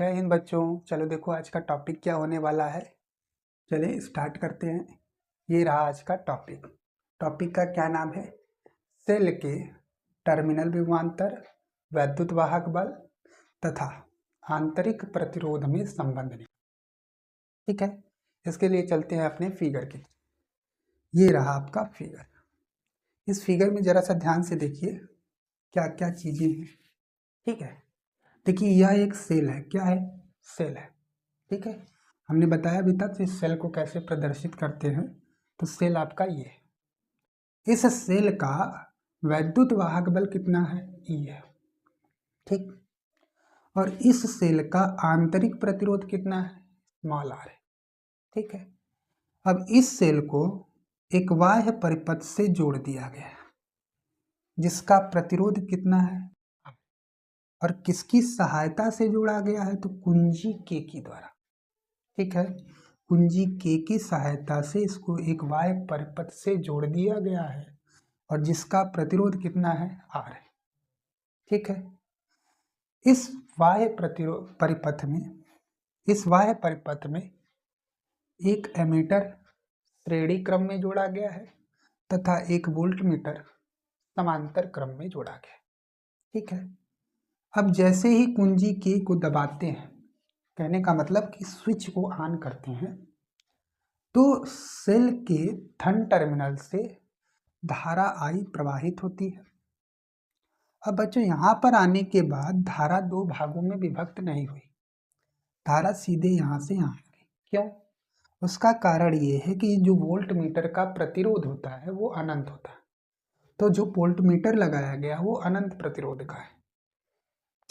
जय हिंद बच्चों। चलो देखो आज का टॉपिक क्या होने वाला है। चले स्टार्ट करते हैं। ये रहा आज का टॉपिक। टॉपिक का क्या नाम है? सेल के टर्मिनल विभवांतर, वैद्युत वाहक बल तथा आंतरिक प्रतिरोध में संबंध निकालें। ठीक है, इसके लिए चलते हैं अपने फिगर की। ये रहा आपका फिगर। इस फिगर में जरा सा ध्यान से देखिए क्या क्या चीजें हैं। ठीक है, देखिए यह एक सेल है। क्या है? सेल है। ठीक है, हमने बताया अभी तक इस सेल को कैसे प्रदर्शित करते हैं। तो सेल आपका ये है। इस सेल का वैद्युत वाहक बल कितना है? ई है। ठीक, और इस सेल का आंतरिक प्रतिरोध कितना है? स्मॉल आर है। ठीक है, अब इस सेल को एक बाह्य परिपथ से जोड़ दिया गया है जिसका प्रतिरोध कितना है? और किसकी सहायता से जोड़ा गया है? तो कुंजी के की द्वारा। ठीक है, कुंजी के की सहायता से इसको एक बाह्य परिपथ से जोड़ दिया गया है और जिसका प्रतिरोध कितना है? आर है। ठीक है, इस बाह्य परिपथ में एक एमीटर श्रेणी क्रम में जोड़ा गया है तथा एक वोल्टमीटर समांतर क्रम में जोड़ा गया है। ठीक है, अब जैसे ही कुंजी के को दबाते हैं, कहने का मतलब कि स्विच को ऑन करते हैं, तो सेल के धन टर्मिनल से धारा आई प्रवाहित होती है। अब बच्चों यहाँ पर आने के बाद धारा दो भागों में विभक्त नहीं हुई, धारा सीधे यहाँ से यहाँ आ गई। क्यों? उसका कारण ये है कि जो वोल्ट मीटर का प्रतिरोध होता है वो अनंत होता है। तो जो वोल्ट मीटर लगाया गया वो अनंत प्रतिरोध का है।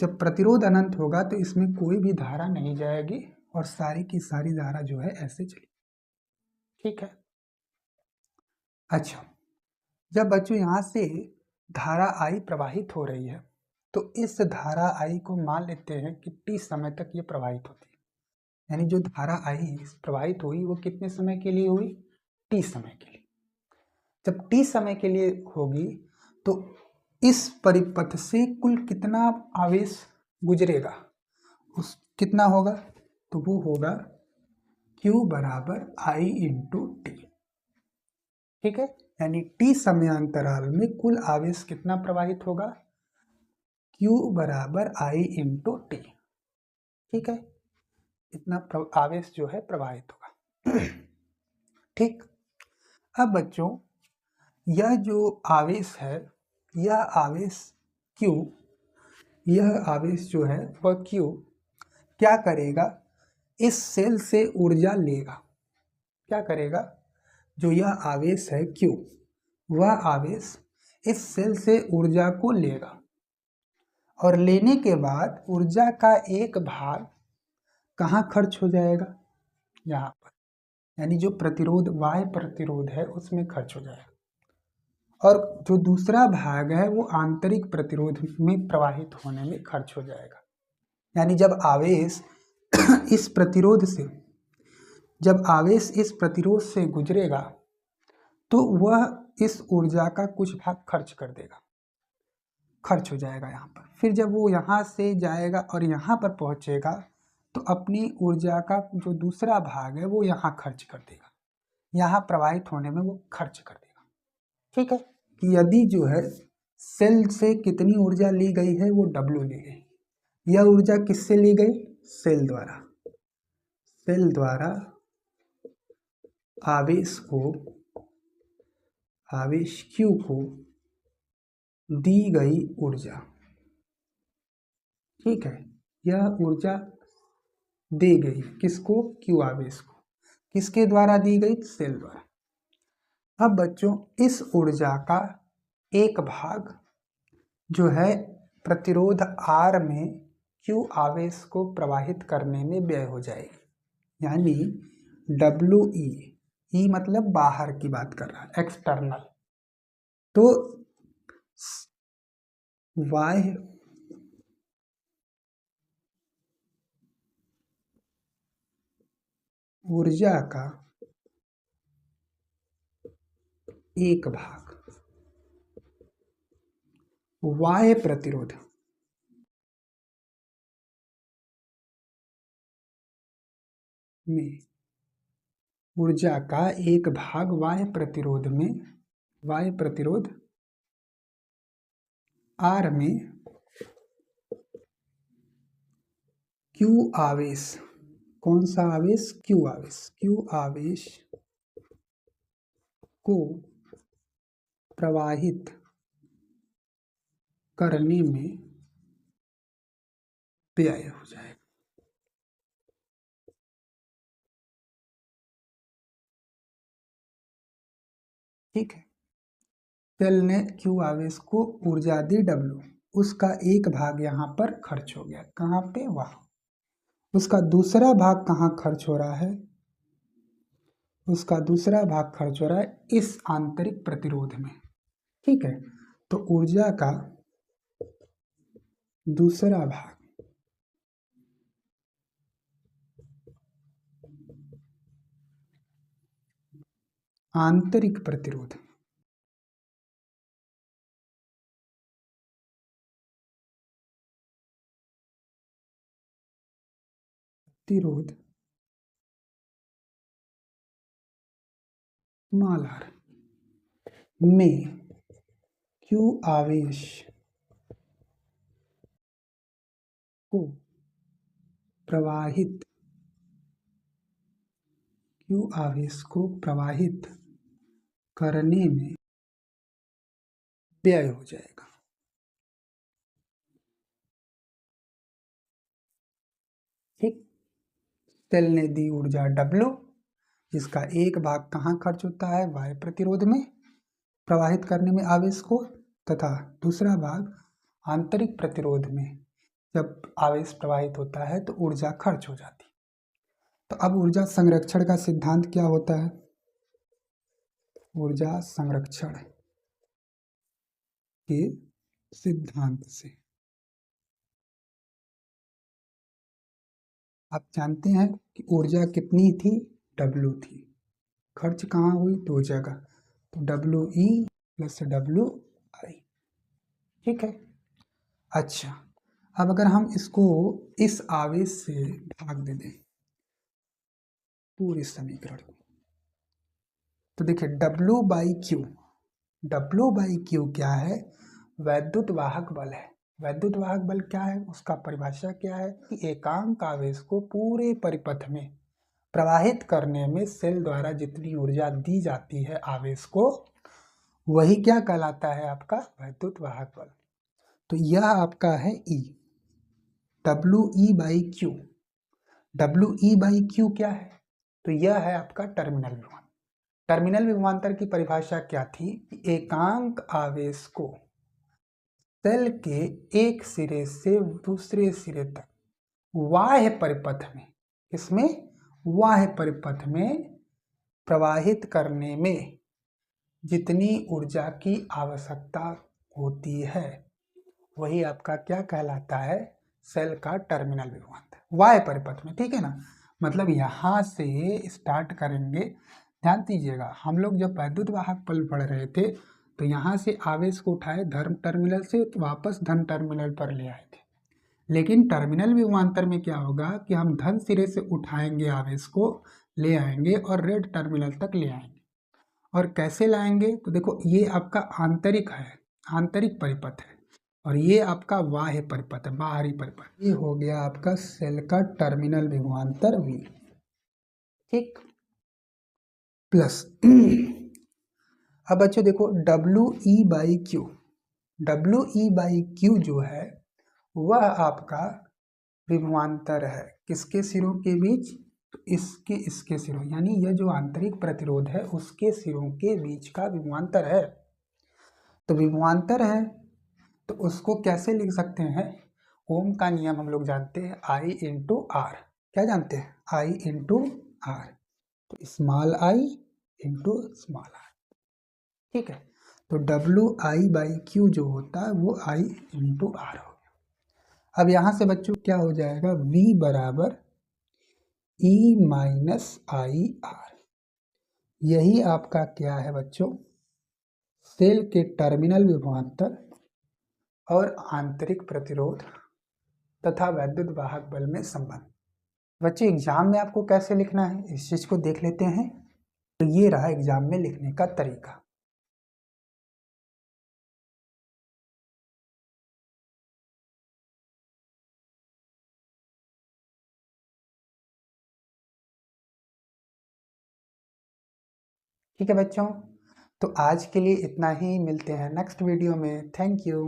जब प्रतिरोध अनंत होगा तो इसमें कोई भी धारा नहीं जाएगी और सारी की सारी धारा जो है ऐसे चली। ठीक है, अच्छा, जब बच्चों यहाँ से धारा आई प्रवाहित हो रही है तो इस धारा आई को मान लेते हैं कि टी समय तक ये प्रवाहित होती है। यानी जो धारा आई प्रवाहित हुई वो कितने समय के लिए हुई? टी समय के लिए। जब टी समय के लिए होगी तो इस परिपथ से कुल कितना आवेश गुजरेगा? उस कितना होगा? तो वो होगा Q बराबर I इंटू टी। ठीक है, यानी टी समयांतराल में कुल आवेश कितना प्रवाहित होगा? Q बराबर I इंटू टी। ठीक है, इतना आवेश जो है प्रवाहित होगा। ठीक, अब बच्चों यह जो आवेश है, यह आवेश Q, यह आवेश जो है वह Q क्या करेगा? इस सेल से ऊर्जा लेगा। क्या करेगा? जो यह आवेश है Q, वह आवेश इस सेल से ऊर्जा को लेगा और लेने के बाद ऊर्जा का एक भाग कहाँ खर्च हो जाएगा? यहाँ पर, यानी जो प्रतिरोध बाह्य प्रतिरोध है उसमें खर्च हो जाएगा और जो दूसरा भाग है वो आंतरिक प्रतिरोध में प्रवाहित होने में खर्च हो जाएगा। यानी जब आवेश इस प्रतिरोध से गुजरेगा तो वह इस ऊर्जा का कुछ भाग खर्च कर देगा, खर्च हो जाएगा यहाँ पर। फिर जब वो यहाँ से जाएगा और यहाँ पर पहुँचेगा तो अपनी ऊर्जा का जो दूसरा भाग है वो यहाँ खर्च कर देगा, यहाँ प्रवाहित होने में वो खर्च कर देगा। ठीक है, कि यदि जो है सेल से कितनी ऊर्जा ली गई है? वो W ली गई। यह ऊर्जा किससे ली गई? सेल द्वारा। सेल द्वारा आवेश Q को दी गई ऊर्जा। ठीक है, यह ऊर्जा दी गई किसको? Q आवेश को। किसके द्वारा दी गई? सेल द्वारा। अब बच्चों इस ऊर्जा का एक भाग जो है प्रतिरोध R में Q आवेश को प्रवाहित करने में व्यय हो जाएगी। यानी WE, E मतलब बाहर की बात कर रहा है, एक्सटर्नल। तो बाह्य ऊर्जा का एक भाग बाह्य प्रतिरोध में ऊर्जा का एक भाग बाह्य प्रतिरोध R में Q आवेश, कौन सा आवेश? Q आवेश को प्रवाहित करने में व्यय हो जाएगा। ठीक है, सेल ने Q आवेश को ऊर्जा दी W, उसका एक भाग यहाँ पर खर्च हो गया। कहाँ पे? वहाँ। उसका दूसरा भाग कहाँ खर्च हो रहा है? उसका दूसरा भाग खर्च हो रहा है इस आंतरिक प्रतिरोध में। ठीक है, तो ऊर्जा का दूसरा भाग आंतरिक प्रतिरोध मालार में Q आवेश को प्रवाहित करने में व्यय हो जाएगा। ठीक, सेल ने दी ऊर्जा W, जिसका एक भाग कहाँ खर्च होता है? बाह्य प्रतिरोध में प्रवाहित करने में आवेश को, तथा दूसरा भाग आंतरिक प्रतिरोध में जब आवेश प्रवाहित होता है तो ऊर्जा खर्च हो जाती है। तो अब ऊर्जा संरक्षण का सिद्धांत क्या होता है? ऊर्जा संरक्षण के सिद्धांत से आप जानते हैं कि ऊर्जा कितनी थी? W थी। खर्च कहाँ हुई? दो जगह, तो WE प्लस WI। ठीक है, अच्छा, अब अगर हम इसको इस आवेश से भाग दे दें पूरे समीकरण को, तो देखिए W बाई क्यू क्या है? वैद्युत वाहक बल है। वैद्युत वाहक बल क्या है? उसका परिभाषा क्या है कि एकांक आवेश को पूरे परिपथ में प्रवाहित करने में सेल द्वारा जितनी ऊर्जा दी जाती है आवेश को, वही क्या कहलाता है? आपका वैद्युत वाहक बल। तो यह आपका है E, WE by Q. WE by Q क्या है? तो यह है आपका टर्मिनल विभवांतर। टर्मिनल विभवांतर की परिभाषा क्या थी? एकांक आवेश को सेल के एक सिरे से दूसरे सिरे तक बाह्य परिपथ में, इसमें बाह्य परिपथ में प्रवाहित करने में जितनी ऊर्जा की आवश्यकता होती है, वही आपका क्या कहलाता है? सेल का टर्मिनल विभवांतर बाह्य परिपथ में। ठीक है ना, मतलब यहाँ से स्टार्ट करेंगे। ध्यान दीजिएगा, हम लोग जब वैद्युत वाहक बल पढ़ रहे थे तो यहाँ से आवेश को उठाए धन टर्मिनल से तो वापस धन टर्मिनल पर ले आए थे, लेकिन टर्मिनल विभवांतर में क्या होगा कि हम धन सिरे से उठाएंगे, आवेश को ले आएंगे और ऋण टर्मिनल तक ले आएंगे। और कैसे लाएंगे? तो देखो, ये आपका आंतरिक है, आंतरिक परिपथ है, और ये आपका बाह्य परिपथ है, बाहरी परिपथ। ये हो गया आपका सेल का टर्मिनल विभवांतर V। ठीक, प्लस अब बच्चों देखो WE by Q, WE by Q जो है वह आपका विभवांतर है किसके सिरों के बीच? तो इसके सिरों, यानी यह जो आंतरिक प्रतिरोध है उसके सिरों के बीच का विभवांतर है। तो विभवांतर है तो उसको कैसे लिख सकते हैं? ओम का नियम हम लोग जानते हैं, I इंटू आर। क्या जानते हैं? I इंटू आर, तो small I into small R. ठीक है, तो WI बाई क्यू जो होता है वो I इंटू आर हो गया। अब यहाँ से बच्चों क्या हो जाएगा? V बराबर E माइनस आई आर। यही आपका क्या है बच्चों? सेल के टर्मिनल विभवांतर और आंतरिक प्रतिरोध तथा वैद्युत वाहक बल में संबंध। बच्चों एग्जाम में आपको कैसे लिखना है इस चीज को देख लेते हैं। तो ये रहा एग्जाम में लिखने का तरीका। ठीक है बच्चों, तो आज के लिए इतना ही, मिलते हैं नेक्स्ट वीडियो में। Thank you.